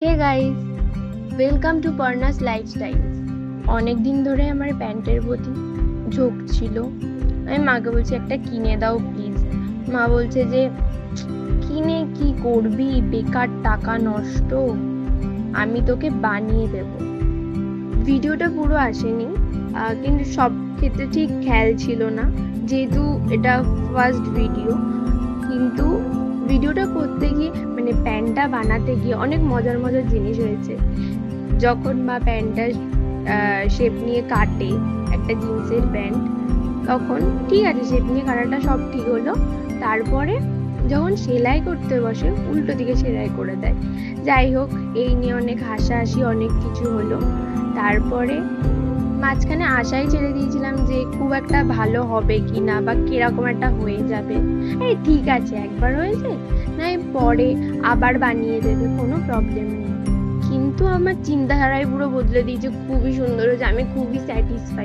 Hey guys, welcome to পর্ণাস lifestyles. অনেক দিন ধরে আমার প্যান্টের প্রতি ঝোঁক ছিল। আমি মাকে বলছি একটা কিনে দাও প্লিজ। মা বলছে যে কিনে কি করবি, বেকার টাকা নষ্ট, আমি তোকে বানিয়ে দেব। ভিডিওটা পুরো আসেনি, কিন্তু সব ক্ষেত্রে ঠিক খেয়াল ছিল না, যেহেতু এটা ফার্স্ট ভিডিও। কিন্তু ভিডিওটা করতে গিয়ে মানে প্যান্টটা বানাতে গিয়ে অনেক মজার মজার জিনিস হয়েছে। যখন মা প্যান্টটা শেপ নিয়ে কাটে, একটা জিন্সের প্যান্ট, তখন ঠিক আছে, শেপ নিয়ে কাটাটা সব ঠিক হলো। তারপরে যখন সেলাই করতে বসে উল্টো দিকে সেলাই করে দেয়। যাই হোক, এই নিয়ে অনেক হাসাহাসি অনেক কিছু হলো। তারপরে মাঝখানে আশাই ছেড়ে দিয়েছিলাম যে খুব একটা ভালো হবে কি না বা কিরকম একটা হয়ে যাবে। এই ঠিক আছে, একবার হয়েছে নাই পরে আবার বানিয়ে দেবে, কোনো প্রবলেম নেই। কিন্তু আমার চিন্তাধারাই পুরো বদলে দিয়েছে, খুবই সুন্দর হয়েছে, আমি খুবই স্যাটিসফাইড।